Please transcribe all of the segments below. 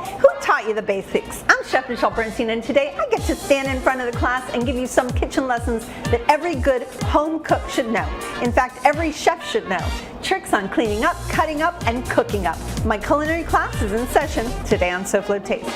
Who taught you the basics? I'm Chef Michelle Bernstein, and today I get to stand in front of the class and give you some kitchen lessons that every good home cook should know. In fact, every chef should know. Tricks on cleaning up, cutting up, and cooking up. My culinary class is in session today on SoFlo Taste.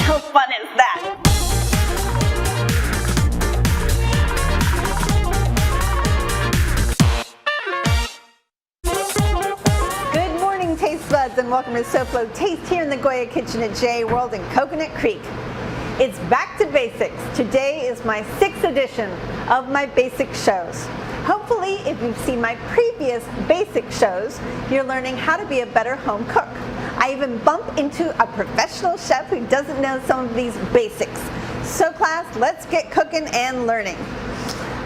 How fun is that? Good morning, taste buds, and welcome to SoFlo Taste here in the Goya Kitchen at J World in Coconut Creek. It's back to basics. Today is my 6th edition of my basic shows. Hopefully, if you've seen my previous basic shows, you're learning how to be a better home cook. I even bump into a professional chef who doesn't know some of these basics. So class, let's get cooking and learning.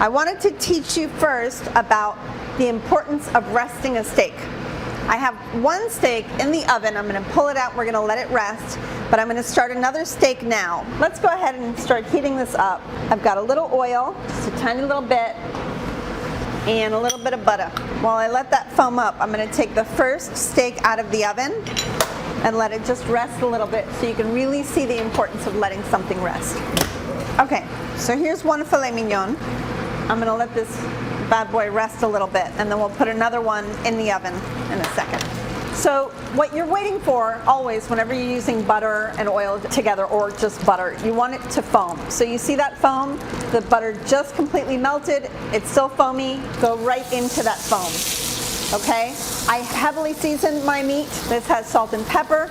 I wanted to teach you first about the importance of resting a steak. I have one steak in the oven. I'm going to pull it out. We're going to let it rest, but I'm going to start another steak now. Let's go ahead and start heating this up. I've got a little oil, just a tiny little bit, and a little bit of butter. While I let that foam up, I'm going to take the first steak out of the oven and let it just rest a little bit so you can really see the importance of letting something rest. Okay, so here's one filet mignon. I'm going to let this bad boy rest a little bit, and then we'll put another one in the oven in a second. So what you're waiting for always whenever you're using butter and oil together, or just butter, you want it to foam. So you see that foam? The butter just completely melted. It's still foamy. Go right into that foam. Okay? I heavily seasoned my meat. This has salt and pepper.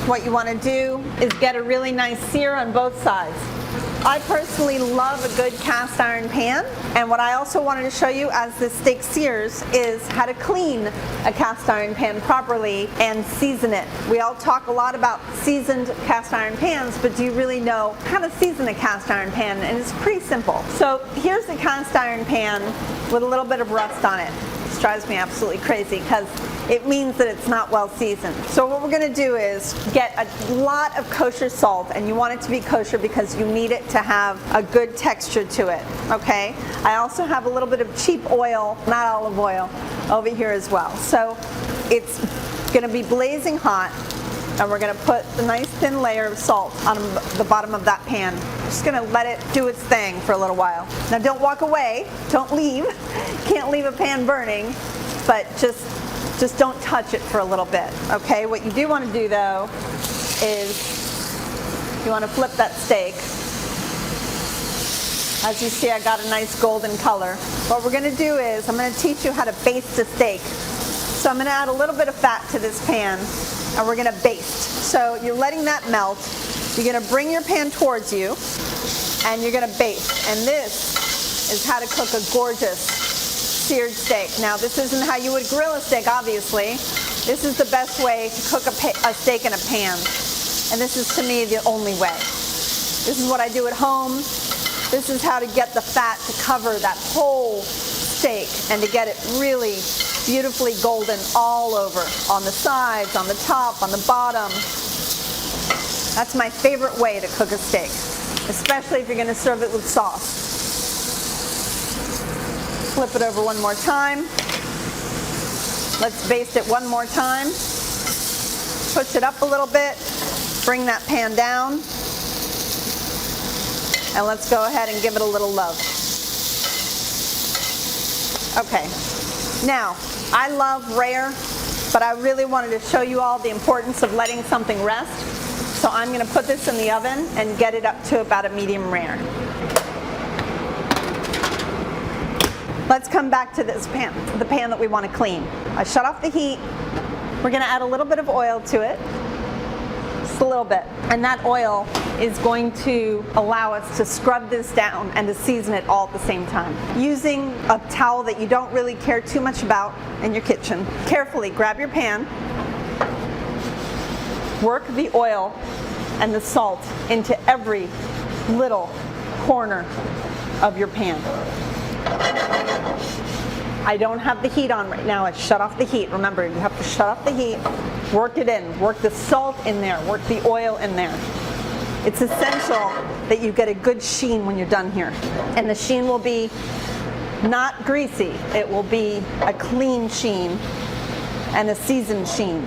What you want to do is get a really nice sear on both sides. I personally love a good cast iron pan, and what I also wanted to show you as this steak sears is how to clean a cast iron pan properly and season it. We all talk a lot about seasoned cast iron pans, but do you really know how to season a cast iron pan? And it's pretty simple. So here's the cast iron pan with a little bit of rust on it. This drives me absolutely crazy because it means that it's not well seasoned. So what we're going to do is get a lot of kosher salt, and you want it to be kosher because you need it to have a good texture to it, okay? I also have a little bit of cheap oil, not olive oil, over here as well. So it's going to be blazing hot, and we're going to put a nice thin layer of salt on the bottom of that pan. Just going to let it do its thing for a little while. Now don't walk away, don't leave. Can't leave a pan burning, but just don't touch it for a little bit, okay? What you do want to do though is you want to flip that steak. As you see, I got a nice golden color. What we're going to do is I'm going to teach you how to baste a steak. So I'm going to add a little bit of fat to this pan, and we're going to baste. So you're letting that melt. You're going to bring your pan towards you, and you're going to baste. And this is how to cook a gorgeous seared steak. Now, this isn't how you would grill a steak, obviously. This is the best way to cook a steak in a pan. And this is, to me, the only way. This is what I do at home. This is how to get the fat to cover that whole steak and to get it really beautifully golden all over, on the sides, on the top, on the bottom. That's my favorite way to cook a steak, especially if you're going to serve it with sauce. Flip it over one more time. Let's baste it one more time. Push it up a little bit. Bring that pan down. And let's go ahead and give it a little love. Okay. Now, I love rare, but I really wanted to show you all the importance of letting something rest. So I'm going to put this in the oven and get it up to about a medium rare. Let's come back to this pan, the pan that we want to clean. I shut off the heat. We're going to add a little bit of oil to it, just a little bit. And that oil is going to allow us to scrub this down and to season it all at the same time. Using a towel that you don't really care too much about in your kitchen, carefully grab your pan, work the oil and the salt into every little corner of your pan. I don't have the heat on right now. I shut off the heat. Remember, you have to shut off the heat, work it in, work the salt in there, work the oil in there. It's essential that you get a good sheen when you're done here. And the sheen will be not greasy. It will be a clean sheen and a seasoned sheen.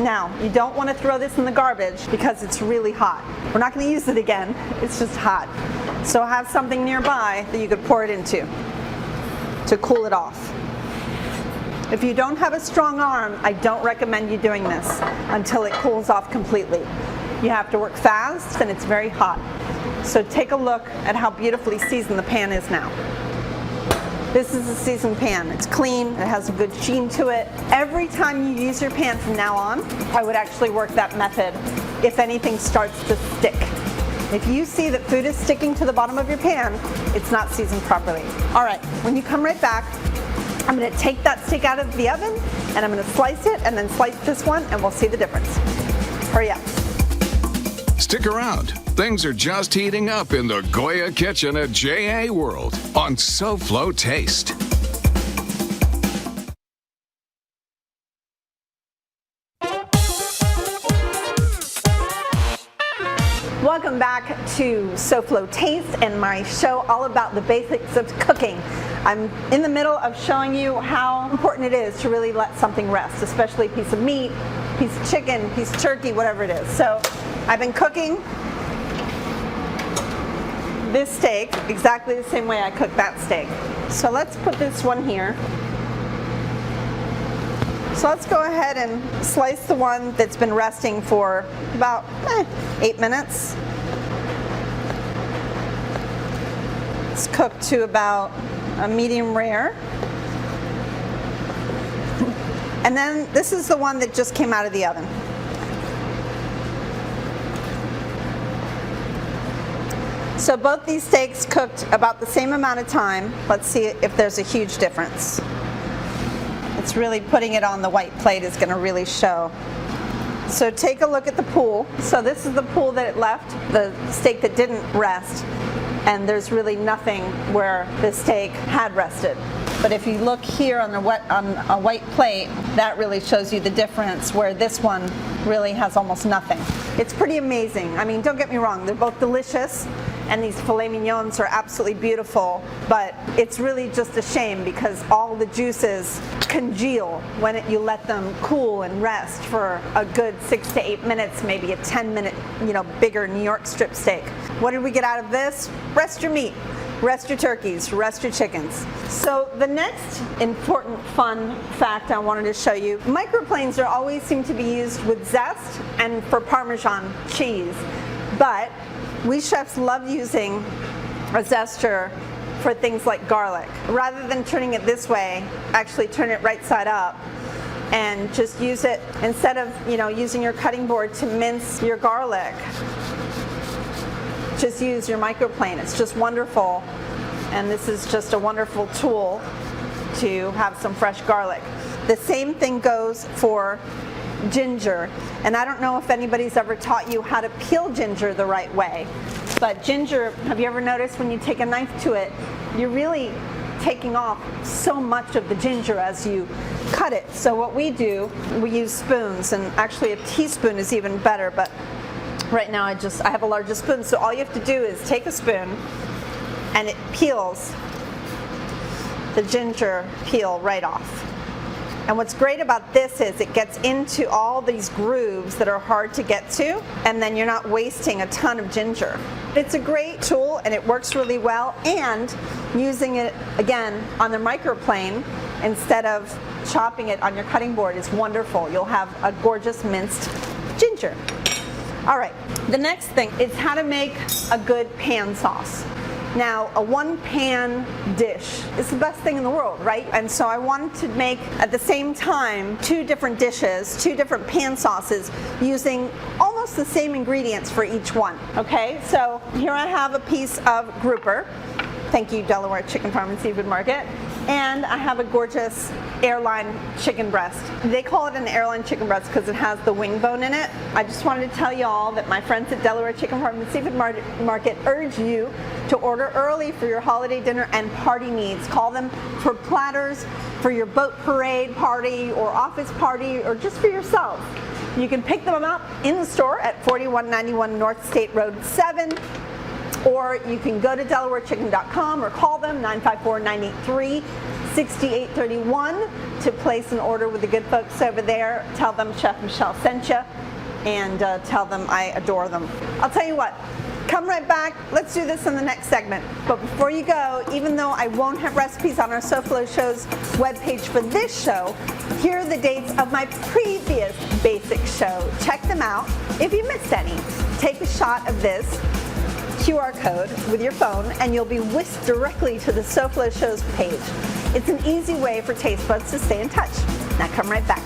Now, you don't want to throw this in the garbage because it's really hot. We're not going to use it again. It's just hot. So have something nearby that you could pour it into to cool it off. If you don't have a strong arm, I don't recommend you doing this until it cools off completely. You have to work fast and it's very hot. So take a look at how beautifully seasoned the pan is now. This is a seasoned pan. It's clean, it has a good sheen to it. Every time you use your pan from now on, I would actually work that method if anything starts to stick. If you see that food is sticking to the bottom of your pan, it's not seasoned properly. All right, when you come right back, I'm gonna take that steak out of the oven and I'm gonna slice it and then slice this one and we'll see the difference. Hurry up. Stick around. Things are just heating up in the Goya kitchen at JA World on SoFlo Taste. Welcome back to SoFlo Taste and my show all about the basics of cooking. I'm in the middle of showing you how important it is to really let something rest, especially a piece of meat, piece of chicken, piece of turkey, whatever it is. So I've been cooking this steak exactly the same way I cooked that steak. So let's put this one here. So let's go ahead and slice the one that's been resting for about 8 minutes. It's cooked to about a medium rare. And then this is the one that just came out of the oven. So both these steaks cooked about the same amount of time. Let's see if there's a huge difference. It's really putting it on the white plate is going to really show. So take a look at the pool. So this is the pool that it left, the steak that didn't rest, and there's really nothing where the steak had rested. But if you look here on a white plate, that really shows you the difference where this one really has almost nothing. It's pretty amazing. I mean, don't get me wrong, they're both delicious. And these filet mignons are absolutely beautiful, but it's really just a shame because all the juices congeal when you let them cool and rest for a good 6 to 8 minutes, maybe a 10-minute, bigger New York strip steak. What did we get out of this? Rest your meat, rest your turkeys, rest your chickens. So the next important fun fact I wanted to show you, microplanes are always seem to be used with zest and for Parmesan cheese, but we chefs love using a zester for things like garlic. Rather than turning it this way, actually turn it right side up and just use it instead of using your cutting board to mince your garlic. Just use your microplane. It's just wonderful, and this is just a wonderful tool to have some fresh garlic. The same thing goes for ginger, and I don't know if anybody's ever taught you how to peel ginger the right way, but ginger, have you ever noticed when you take a knife to it, you're really taking off so much of the ginger as you cut it. So what we do, we use spoons, and actually a teaspoon is even better, but right now I have a larger spoon, so all you have to do is take a spoon and it peels the ginger peel right off. And what's great about this is it gets into all these grooves that are hard to get to, and then you're not wasting a ton of ginger. It's a great tool and it works really well, and using it again on the microplane instead of chopping it on your cutting board is wonderful. You'll have a gorgeous minced ginger. All right, the next thing is how to make a good pan sauce. Now, a one-pan dish is the best thing in the world, right? And so I wanted to make, at the same time, 2 different dishes, 2 different pan sauces, using almost the same ingredients for each one, okay? So here I have a piece of grouper. Thank you, Delaware Chicken Farm and Seafood Market. And I have a gorgeous airline chicken breast. They call it an airline chicken breast because it has the wing bone in it. I just wanted to tell you all that my friends at Delaware Chicken Farm and Seafood Market urge you to order early for your holiday dinner and party needs. Call them for platters for your boat parade party or office party or just for yourself. You can pick them up in the store at 4191 North State Road 7. or you can go to DelawareChicken.com or call them 954-983-6831 to place an order with the good folks over there. Tell them Chef Michelle sent you, and tell them I adore them. I'll tell you what, come right back. Let's do this in the next segment. But before you go, even though I won't have recipes on our SoFlo Show's webpage for this show, here are the dates of my previous basic show. Check them out. If you missed any, take a shot of this QR code with your phone and you'll be whisked directly to the SoFlo Show's page. It's an easy way for taste buds to stay in touch. Now come right back.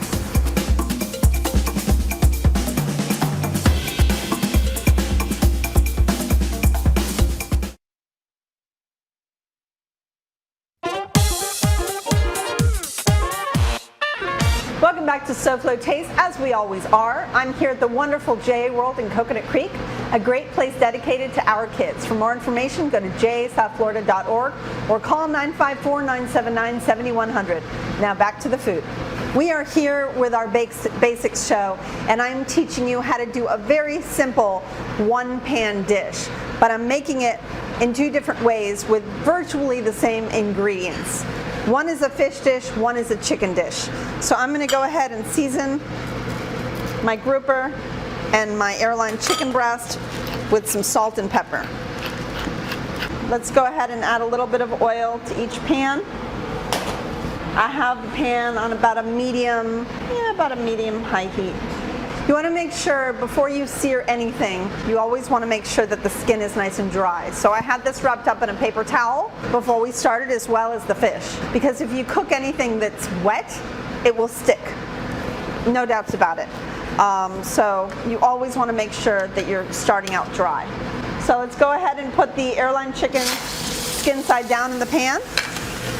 Welcome back to SoFlo Taste, as we always are. I'm here at the wonderful JA World in Coconut Creek, a great place dedicated to our kids. For more information, go to jasouthflorida.org or call 954-979-7100. Now back to the food. We are here with our basics show, and I'm teaching you how to do a very simple one-pan dish, but I'm making it in two different ways with virtually the same ingredients. One is a fish dish, one is a chicken dish. So I'm going to go ahead and season my grouper and my airline chicken breast with some salt and pepper. Let's go ahead and add a little bit of oil to each pan. I have the pan on about a medium high heat. You want to make sure before you sear anything, you always want to make sure that the skin is nice and dry. So I had this wrapped up in a paper towel before we started, as well as the fish. Because if you cook anything that's wet, it will stick. No doubts about it. So you always want to make sure that you're starting out dry. So let's go ahead and put the airline chicken skin side down in the pan.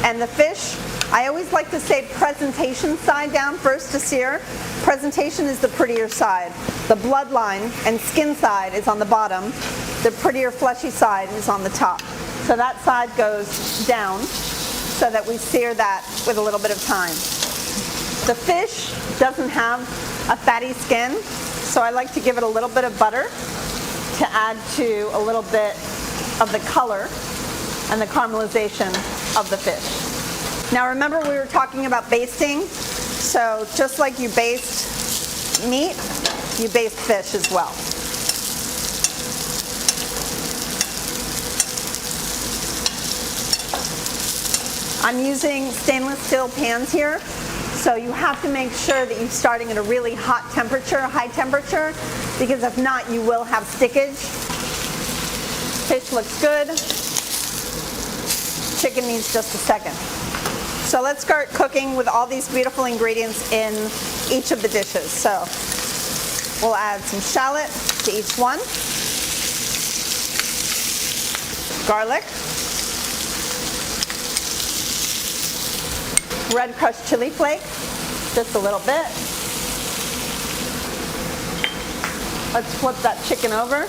And the fish, I always like to say presentation side down first to sear. Presentation is the prettier side. The bloodline and skin side is on the bottom. The prettier fleshy side is on the top. So that side goes down so that we sear that with a little bit of time. The fish doesn't have a fatty skin, so I like to give it a little bit of butter to add to a little bit of the color and the caramelization of the fish. Now remember, we were talking about basting, so just like you baste meat, you baste fish as well. I'm using stainless steel pans here, so you have to make sure that you're starting at a really hot temperature, high temperature, because if not, you will have stickage. Fish looks good. Chicken needs just a second. So let's start cooking with all these beautiful ingredients in each of the dishes. So we'll add some shallot to each one, garlic, red crushed chili flake, just a little bit. Let's flip that chicken over.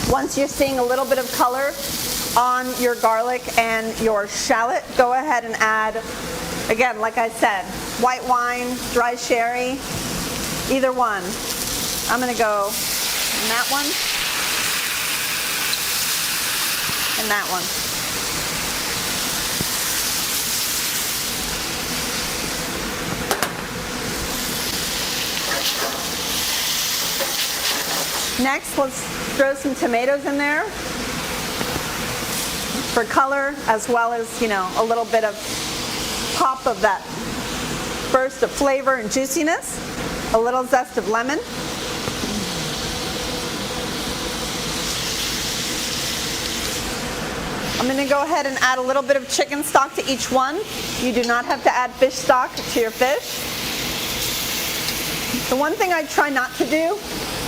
Once you're seeing a little bit of color on your garlic and your shallot, go ahead and add, again, like I said, white wine, dry sherry, either one. I'm going to go in that one and that one. Next, let's throw some tomatoes in there for color, as well as, a little bit of pop of that burst of flavor and juiciness. A little zest of lemon. I'm going to go ahead and add a little bit of chicken stock to each one. You do not have to add fish stock to your fish. The one thing I try not to do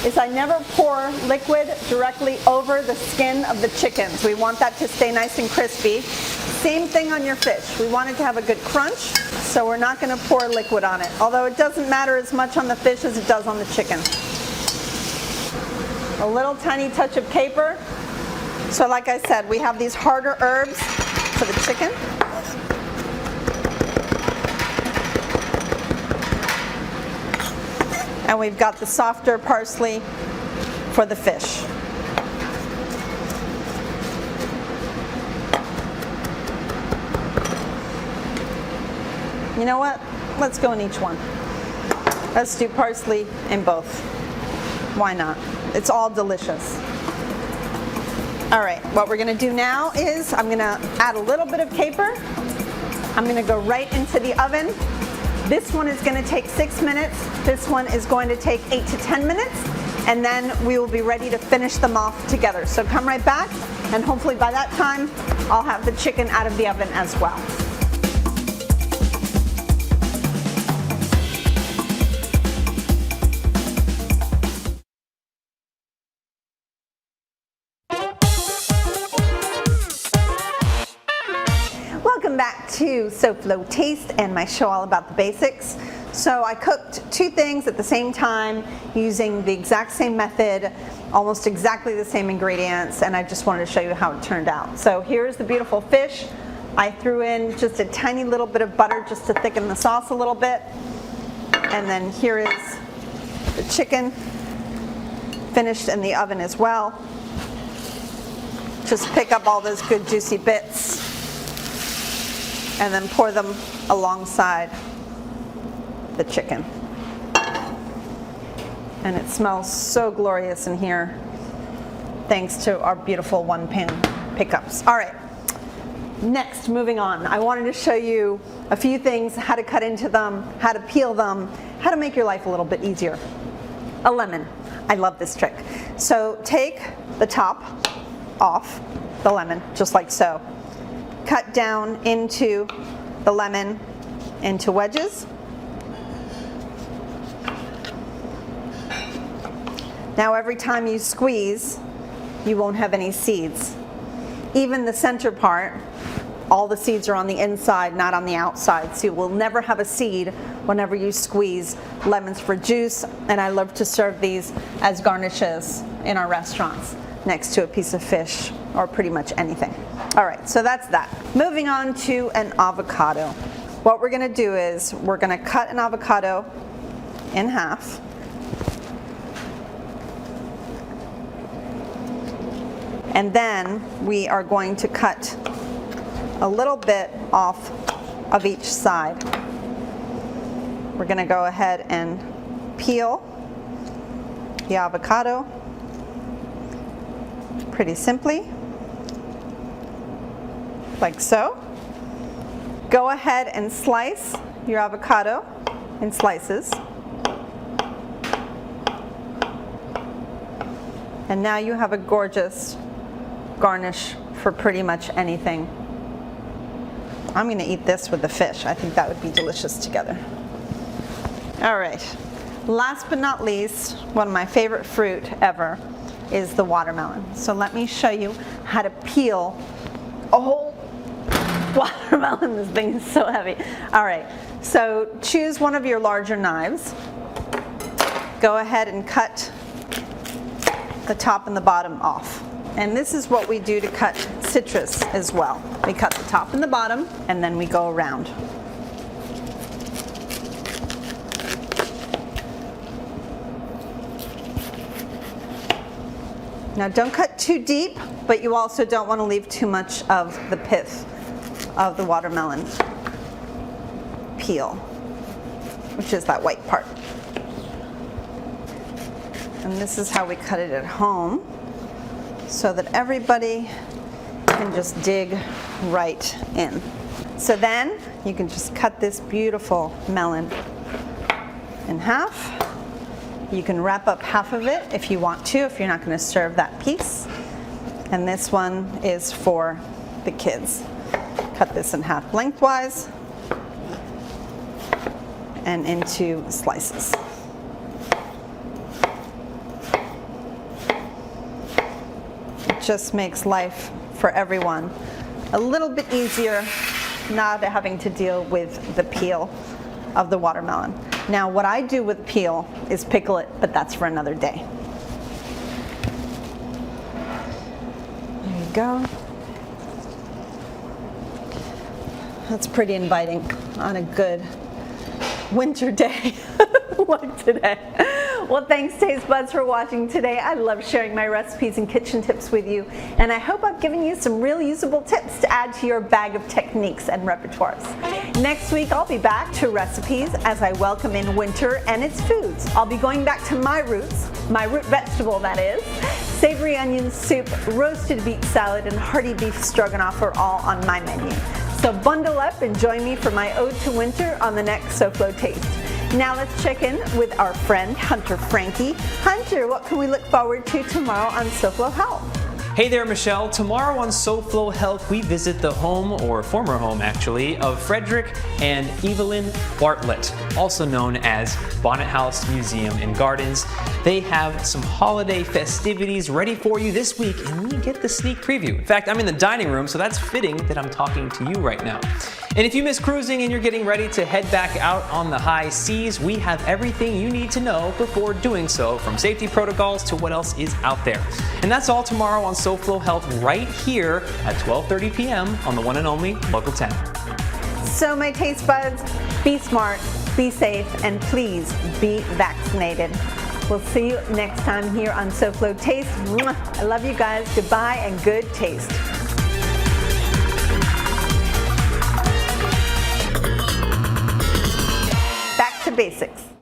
is I never pour liquid directly over the skin of the chickens. We want that to stay nice and crispy. Same thing on your fish. We want it to have a good crunch, so we're not going to pour liquid on it. Although it doesn't matter as much on the fish as it does on the chicken. A little tiny touch of caper. So like I said, we have these harder herbs for the chicken. And we've got the softer parsley for the fish. You know what? Let's go in each one. Let's do parsley in both. Why not? It's all delicious. All right, what we're gonna do now is I'm gonna add a little bit of caper. I'm gonna go right into the oven. This one is gonna take 6 minutes. This one is going to take 8 to 10 minutes. And then we will be ready to finish them off together. So come right back, and hopefully by that time, I'll have the chicken out of the oven as well. Welcome back to SoFlo Taste and my show all about the basics. So I cooked 2 things at the same time using the exact same method, almost exactly the same ingredients, and I just wanted to show you how it turned out. So here's the beautiful fish. I threw in just a tiny little bit of butter just to thicken the sauce a little bit. And then here is the chicken, finished in the oven as well. Just pick up all those good juicy bits and then pour them alongside the chicken. And it smells so glorious in here thanks to our beautiful 1-pan pickups. All right, next, moving on. I wanted to show you a few things, how to cut into them, how to peel them, how to make your life a little bit easier. A lemon. I love this trick. So take the top off the lemon, just like so. Cut down into the lemon into wedges. Now every time you squeeze, you won't have any seeds. Even the center part, all the seeds are on the inside, not on the outside, so you will never have a seed whenever you squeeze lemons for juice, and I love to serve these as garnishes in our restaurants next to a piece of fish or pretty much anything. All right, so that's that. Moving on to an avocado. What we're gonna do is we're gonna cut an avocado in half. And then we are going to cut a little bit off of each side. We're gonna go ahead and peel the avocado pretty simply, like so. Go ahead and slice your avocado in slices. And now you have a gorgeous garnish for pretty much anything. I'm going to eat this with the fish. I think that would be delicious together. All right, last but not least, one of my favorite fruit ever is the watermelon. So let me show you how to peel a whole watermelon. This thing is so heavy. All right, so choose one of your larger knives. Go ahead and cut the top and the bottom off. And this is what we do to cut citrus as well. We cut the top and the bottom, and then we go around. Now don't cut too deep, but you also don't want to leave too much of the pith of the watermelon peel, which is that white part. And this is how we cut it at home, so that everybody can just dig right in. So then you can just cut this beautiful melon in half. You can wrap up half of it if you want to, if you're not going to serve that piece. And this one is for the kids. Cut this in half lengthwise and into slices. It just makes life for everyone a little bit easier, not having to deal with the peel of the watermelon. Now what I do with peel is pickle it, but that's for another day. There you go. That's pretty inviting on a good winter day like today. Well, thanks Taste Buds for watching today. I love sharing my recipes and kitchen tips with you, and I hope I've given you some real usable tips to add to your bag of techniques and repertoires. Next week I'll be back to recipes as I welcome in winter and its foods. I'll be going back to my roots, my root vegetable that is. Savory onion soup, roasted beet salad, and hearty beef stroganoff are all on my menu. So bundle up and join me for my ode to winter on the next SoFlo Taste. Now let's check in with our friend Hunter Frankie. Hunter, what can we look forward to tomorrow on SoFlo Health? Hey there, Michelle. Tomorrow on SoFlo Health, we visit the home, or former home actually, of Frederick and Evelyn Bartlett, also known as Bonnet House Museum and Gardens. They have some holiday festivities ready for you this week, and we get the sneak preview. In fact, I'm in the dining room, so that's fitting that I'm talking to you right now. And if you miss cruising and you're getting ready to head back out on the high seas, we have everything you need to know before doing so, from safety protocols to what else is out there. And that's all tomorrow on SoFlo Health right here at 12:30 p.m. on the one and only Local 10. So my Taste Buds, be smart, be safe, and please be vaccinated. We'll see you next time here on SoFlo Taste. Mwah. I love you guys. Goodbye and good taste. Back to basics.